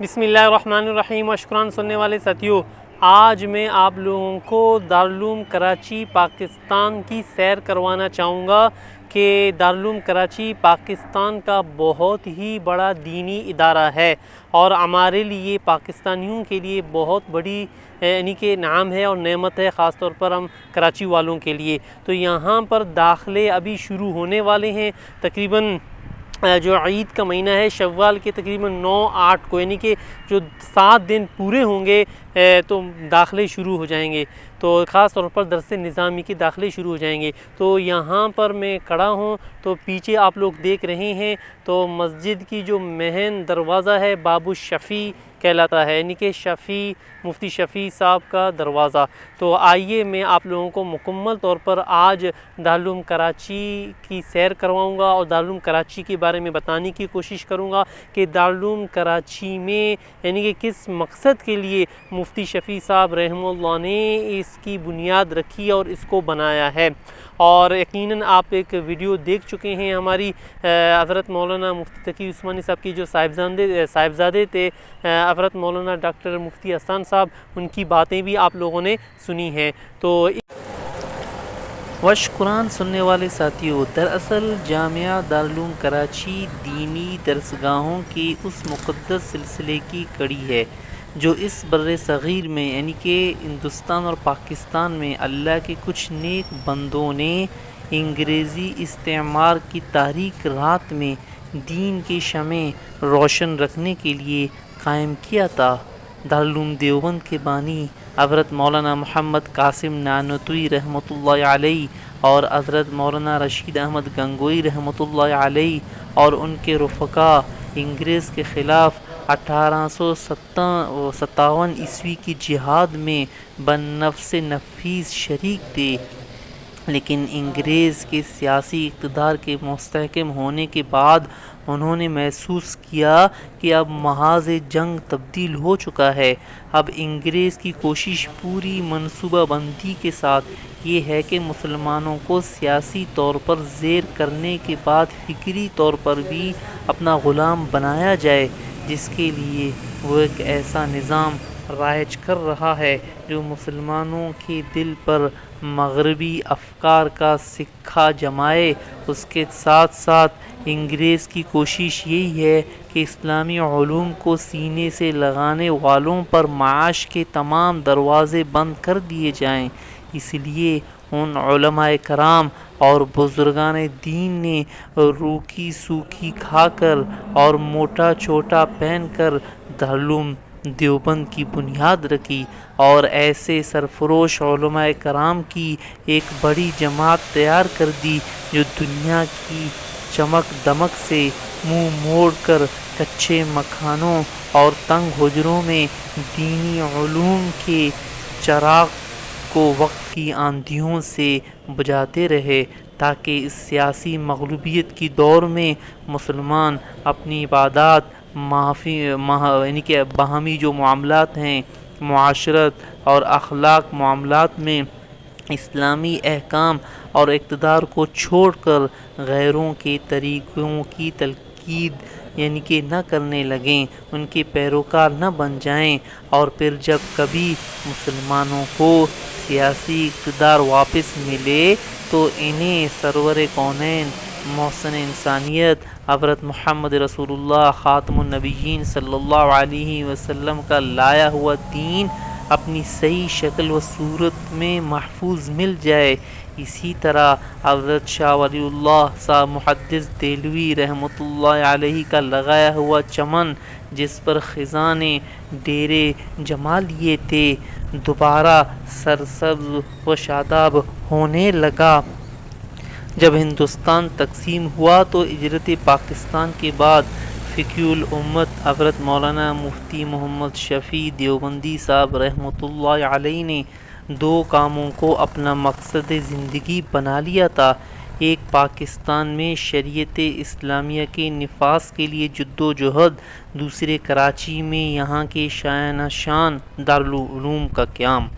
بسم اللہ الرحمن الرحیم. اشکران سننے والے ساتھیوں، آج میں آپ لوگوں کو دارالعلوم کراچی پاکستان کی سیر کروانا چاہوں گا کہ دارالعلوم کراچی پاکستان کا بہت ہی بڑا دینی ادارہ ہے اور ہمارے لیے پاکستانیوں کے لیے بہت بڑی یعنی کہ نعم ہے اور نعمت ہے، خاص طور پر ہم کراچی والوں کے لیے. تو یہاں پر داخلے ابھی شروع ہونے والے ہیں. تقریباً جو عید کا مہینہ ہے شوال کے تقریباً 9-8 کو، یعنی کہ جو 7 دن پورے ہوں گے تو داخلے شروع ہو جائیں گے. تو خاص طور پر درس نظامی کے داخلے شروع ہو جائیں گے. تو یہاں پر میں کھڑا ہوں تو پیچھے آپ لوگ دیکھ رہے ہیں تو مسجد کی جو مین دروازہ ہے باب الشفیع کہلاتا ہے، یعنی کہ شفیع مفتی شفیع صاحب کا دروازہ. تو آئیے میں آپ لوگوں کو مکمل طور پر آج دارالعلوم کراچی کی سیر کرواؤں گا اور دارالعلوم کراچی کے بارے میں بتانے کی کوشش کروں گا کہ دارالعلوم کراچی میں یعنی کہ کس مقصد کے لیے مفتی شفیع صاحب رحمہ اللہ نے اس کی بنیاد رکھی اور اس کو بنایا ہے. اور یقیناً آپ ایک ویڈیو دیکھ چکے ہیں ہماری حضرت مولانا مفتی تقی عثمانی صاحب کی جو صاحبزادے تھے حضرت مولانا ڈاکٹر مفتی احسان صاحب، ان کی باتیں بھی آپ لوگوں نے سنی ہیں. تو قرآن سننے والے ساتھیوں، دراصل جامعہ دارالعلوم کراچی دینی درسگاہوں کے اس مقدس سلسلے کی کڑی ہے جو اس بر صغیر میں یعنی کہ ہندوستان اور پاکستان میں اللہ کے کچھ نیک بندوں نے انگریزی استعمار کی تاریک رات میں دین کی شمع روشن رکھنے کے لیے قائم کیا تھا. دارالعلوم دیوبند کے بانی حضرت مولانا محمد قاسم نانوتوی رحمۃ اللہ علیہ اور حضرت مولانا رشید احمد گنگوئی رحمۃ اللہ علیہ اور ان کے رفقا انگریز کے خلاف 1857 عیسوی کی جہاد میں بالنفس نفیس شریک تھے. لیکن انگریز کے سیاسی اقتدار کے مستحکم ہونے کے بعد انہوں نے محسوس کیا کہ اب محاذ جنگ تبدیل ہو چکا ہے. اب انگریز کی کوشش پوری منصوبہ بندی کے ساتھ یہ ہے کہ مسلمانوں کو سیاسی طور پر زیر کرنے کے بعد فکری طور پر بھی اپنا غلام بنایا جائے، جس کے لیے وہ ایک ایسا نظام رائج کر رہا ہے جو مسلمانوں کے دل پر مغربی افکار کا سکہ جمائے. اس کے ساتھ ساتھ انگریز کی کوشش یہی ہے کہ اسلامی علوم کو سینے سے لگانے والوں پر معاش کے تمام دروازے بند کر دیے جائیں. اس لیے ان علماء کرام اور بزرگان دین نے روکھی سوکھی کھا کر اور موٹا چھوٹا پہن کر دارالعلوم دیوبند کی بنیاد رکھی اور ایسے سرفروش علماء کرام کی ایک بڑی جماعت تیار کر دی جو دنیا کی چمک دمک سے منہ موڑ کر کچے مکانوں اور تنگ حجروں میں دینی علوم کے چراغ کو وقت کی آندھیوں سے بجھاتے رہے تاکہ اس سیاسی مغلوبیت کی دور میں مسلمان اپنی عبادات یعنی کہ باہمی جو معاملات ہیں، معاشرت اور اخلاق معاملات میں اسلامی احکام اور اقتدار کو چھوڑ کر غیروں کے طریقوں کی تقلید یعنی کہ نہ کرنے لگیں، ان کے پیروکار نہ بن جائیں. اور پھر جب کبھی مسلمانوں کو سیاسی اقتدار واپس ملے تو انہیں سرور کونین محسن انسانیت حضرت محمد رسول اللہ خاتم النبیین صلی اللہ علیہ وسلم کا لایا ہوا دین اپنی صحیح شکل و صورت میں محفوظ مل جائے. اسی طرح حضرت شاہ ولی اللہ صاحب محدث دہلوی رحمۃ اللہ علیہ کا لگایا ہوا چمن جس پر خزاں نے ڈیرے جما لیے تھے دوبارہ سرسبز و شاداب ہونے لگا. جب ہندوستان تقسیم ہوا تو ہجرت پاکستان کے بعد فقیہ الامت حضرت مولانا مفتی محمد شفیع دیوبندی صاحب رحمۃ اللہ علیہ نے 2 کاموں کو اپنا مقصد زندگی بنا لیا تھا. ایک پاکستان میں شریعت اسلامیہ کے نفاذ کے لیے جد و جہد، دوسرے کراچی میں یہاں کے شایان شان دارالعلوم کا قیام.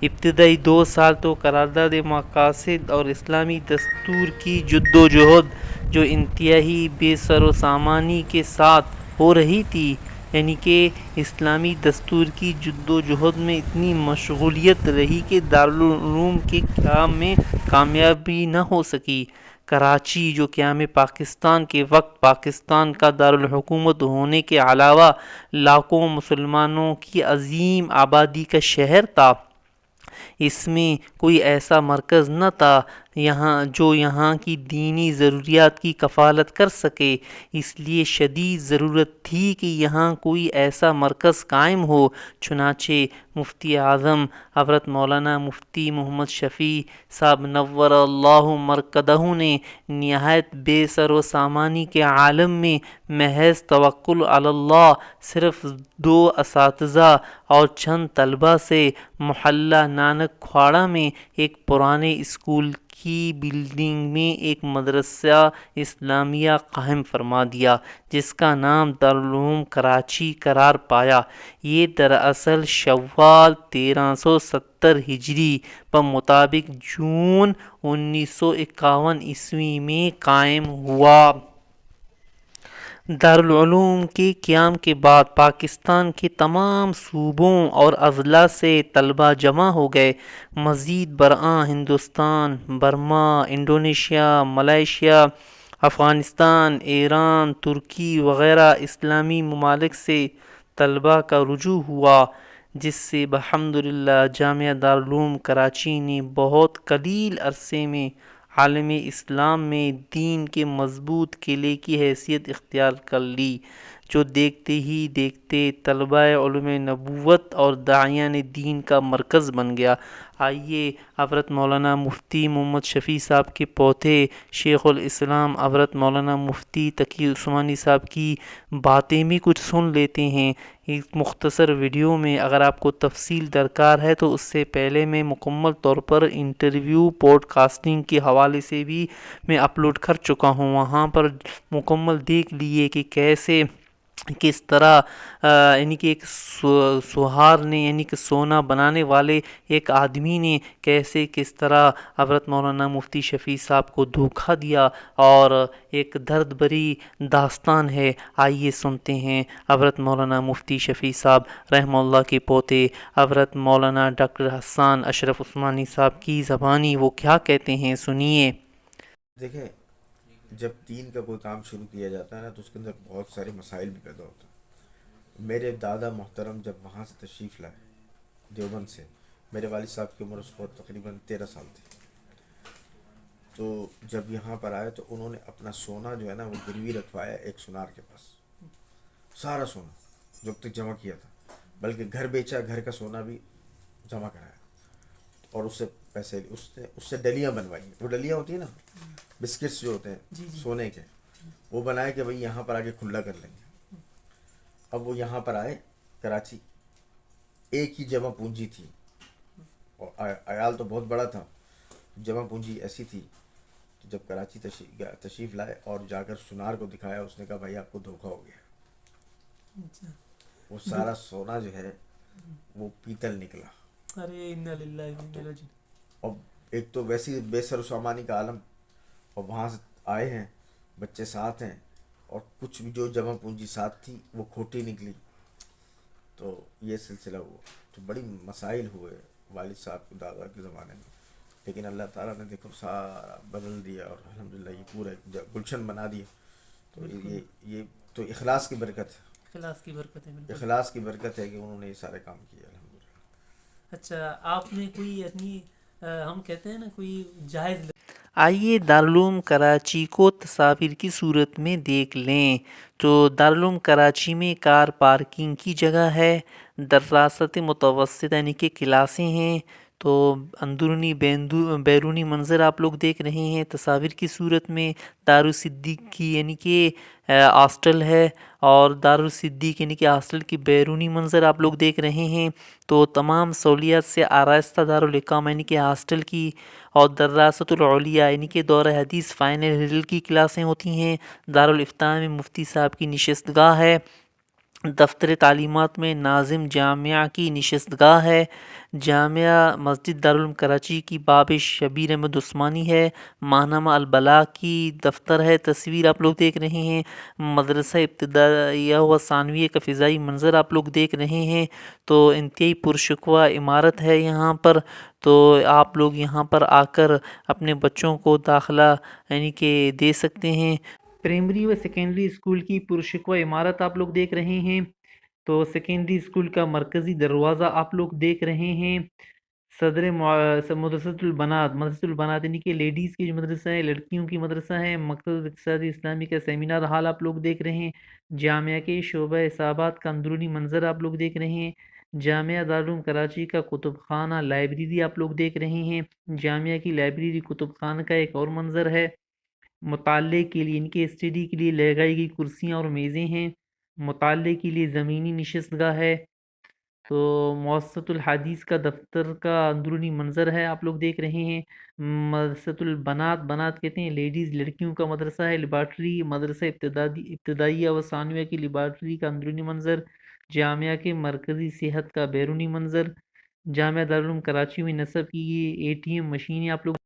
ابتدائی 2 سال تو قرارداد مقاصد اور اسلامی دستور کی جد و جہد جو انتہائی بے سر و سامانی کے ساتھ ہو رہی تھی، یعنی کہ اسلامی دستور کی جد و جہد میں اتنی مشغولیت رہی کہ دارالعلوم کے قیام میں کامیابی نہ ہو سکی۔ کراچی جو قیام پاکستان کے وقت پاکستان کا دارالحکومت ہونے کے علاوہ لاکھوں مسلمانوں کی عظیم آبادی کا شہر تھا، اس میں کوئی ایسا مرکز نہ تھا جو یہاں کی دینی ضروریات کی کفالت کر سکے۔ اس لیے شدید ضرورت تھی کہ یہاں کوئی ایسا مرکز قائم ہو۔ چنانچہ مفتی اعظم حضرت مولانا مفتی محمد شفیع صاحب نور اللہ مرکزہ نے نہایت بے سر و سامانی کے عالم میں محض توکل علی اللہ صرف 2 اساتذہ اور چند طلبہ سے محلہ نانک کھواڑہ میں ایک پرانے اسکول کی بلڈنگ میں ایک مدرسہ اسلامیہ قائم فرما دیا، جس کا نام دارالعلوم کراچی قرار پایا۔ یہ دراصل شوال 1370 ہجری بمطابق جون 1951 میں قائم ہوا۔ دارالعلوم کے قیام کے بعد پاکستان کے تمام صوبوں اور اضلاع سے طلبہ جمع ہو گئے۔ مزید برآں Hindustan, Burma, Indonesia, Malaysia, Afghanistan, Iran, ترکی وغیرہ اسلامی ممالک سے طلبہ کا رجوع ہوا، جس سے بحمدللہ جامعہ دارالعلوم کراچی نے بہت قلیل عرصے میں عالم اسلام میں دین کے مضبوط قلعے کی حیثیت اختیار کر لی، جو دیکھتے ہی دیکھتے طلبہ علوم نبوت اور داعیان دین کا مرکز بن گیا۔ آئیے حضرت مولانا مفتی محمد شفیع صاحب کے پوتے شیخ الاسلام حضرت مولانا مفتی تقی عثمانی صاحب کی باتیں بھی کچھ سن لیتے ہیں ایک مختصر ویڈیو میں۔ اگر آپ کو تفصیل درکار ہے تو اس سے پہلے میں مکمل طور پر انٹرویو پوڈ کاسٹنگ کے حوالے سے بھی میں اپلوڈ کر چکا ہوں، وہاں پر مکمل دیکھ لیے کہ کیسے کس طرح یعنی کہ ایک سوہار نے یعنی کہ سونا بنانے والے ایک آدمی نے کیسے کس طرح حضرت مولانا مفتی شفیع صاحب کو دھوکہ دیا، اور ایک درد بھری داستان ہے۔ آئیے سنتے ہیں حضرت مولانا مفتی شفیع صاحب رحمہ اللہ کے پوتے حضرت مولانا ڈاکٹر حسان اشرف عثمانی صاحب کی زبانی وہ کیا کہتے ہیں، سنیے۔ دیکھیں، جب دین کا کوئی کام شروع کیا جاتا ہے نا تو اس کے اندر بہت سارے مسائل بھی پیدا ہوتے ہیں۔ میرے دادا محترم جب وہاں سے تشریف لائے دیوبند سے، میرے والد صاحب کی عمر اس وقت تقریباً 13 سال تھی، تو جب یہاں پر آئے تو انہوں نے اپنا سونا جو ہے نا وہ گروی رکھوایا ایک سونار کے پاس، سارا سونا جو تک جمع کیا تھا، بلکہ گھر بیچا، گھر کا سونا بھی جمع کرایا، اور اس سے پیسے اس سے ڈلیاں بنوائی۔ وہ ڈلیاں ہوتی ہیں نا بسکٹس جو ہوتے ہیں سونے کے، وہ بنائے کہ بھئی یہاں پر آگے کھلا کر لیں گے۔ اب وہ یہاں پر آئے کراچی، ایک ہی جمع پونجی تھی، اور عیال تو بہت بڑا تھا، جمع پونجی ایسی تھی کہ جب کراچی تشریف لائے اور جا کر سونار کو دکھایا، اس نے کہا بھائی آپ کو دھوکہ ہو گیا۔ وہ سارا سونا جو ہے وہ پیتل نکلا۔ ارے انا للہ و انا الیہ راجعون۔ اور ایک تو ویسی بے سر و سامانی کا عالم، اور وہاں سے آئے ہیں، بچے ساتھ ہیں، اور کچھ بھی جو جمع پونجی ساتھ تھی وہ کھوٹی نکلی، تو یہ سلسلہ ہوا۔ تو بڑی مسائل ہوئے والد صاحب کے دادا کے زمانے میں، لیکن اللہ تعالیٰ نے دیکھو سارا بدل دیا، اور الحمدللہ یہ پورا گلشن بنا دیا۔ تو یہ تو اخلاص کی برکت ہے، اخلاص کی برکت ہے، بالکل اخلاص کی برکت ہے کہ انہوں نے یہ سارے کام کیے الحمدللہ۔ اچھا، آپ نے کوئی اپنی ہم کہتے ہیں نا کوئی جائز آئیے دارالعلوم کراچی کو تصاویر کی صورت میں دیکھ لیں تو دارالعلوم کراچی میں کار پارکنگ کی جگہ ہے، دراست متوسطہ یعنی کہ کلاسیں ہیں، تو اندرونی بیرونی منظر آپ لوگ دیکھ رہے ہیں تصاویر کی صورت میں۔ دارالصدیق کی یعنی کہ ہاسٹل ہے، اور دارالصدیق یعنی کہ ہاسٹل کی بیرونی منظر آپ لوگ دیکھ رہے ہیں، تو تمام سہولیات سے آراستہ دارالاقامہ یعنی کہ ہاسٹل کی، اور دراست العلیہ یعنی کہ دورہ حدیث فائنل ہیڈل کی کلاسیں ہوتی ہیں۔ دارالافتاء میں مفتی صاحب کی نشست گاہ ہے، دفتر تعلیمات میں ناظم جامعہ کی نشستگاہ ہے۔ جامعہ مسجد دارالعلوم کراچی کی باب شبیر احمد عثمانی ہے۔ ماہنامہ البلاغ کی دفتر ہے، تصویر آپ لوگ دیکھ رہے ہیں۔ مدرسہ ابتدائیہ و ثانویہ کا فضائی منظر آپ لوگ دیکھ رہے ہیں۔ تو انتہائی پرشکوہ عمارت ہے یہاں پر، تو آپ لوگ یہاں پر آ کر اپنے بچوں کو داخلہ یعنی کہ دے سکتے ہیں۔ پرائمری و سیکنڈری اسکول کی پرشکوہ عمارت آپ لوگ دیکھ رہے ہیں۔ تو سیکنڈری اسکول کا مرکزی دروازہ آپ لوگ دیکھ رہے ہیں۔ صدر مدرسۃ البنات یعنی کہ لیڈیز کی جو مدرسہ ہے، لڑکیوں کی مدرسہ ہے۔ مکتب اقتصادی اسلامی کا سیمینار ہال آپ لوگ دیکھ رہے ہیں۔ جامعہ کے شعبہ حسابات کا اندرونی منظر آپ لوگ دیکھ رہے ہیں۔ جامعہ دارالعلوم کراچی کا کتب خانہ لائبریری آپ لوگ دیکھ رہے ہیں۔ جامعہ کی لائبریری کتب خانہ کا ایک اور منظر ہے۔ مطالعے کے لیے ان کے اسٹڈی کے لیے لگائی گئی کرسیاں اور میزیں ہیں۔ مطالعے کے لیے زمینی نشستگاہ ہے۔ تو مؤسسۃ الحدیث کا دفتر کا اندرونی منظر ہے آپ لوگ دیکھ رہے ہیں۔ مدرسۃ البنات، بنات کہتے ہیں لیڈیز لڑکیوں کا مدرسہ ہے۔ لیبارٹری مدرسہ ابتدائیہ و ثانویہ کی لیبارٹری کا اندرونی منظر۔ جامعہ کے مرکزی صحت کا بیرونی منظر۔ جامعہ دارالعلوم کراچی میں نصب کی گئی ATM مشینیں آپ لوگ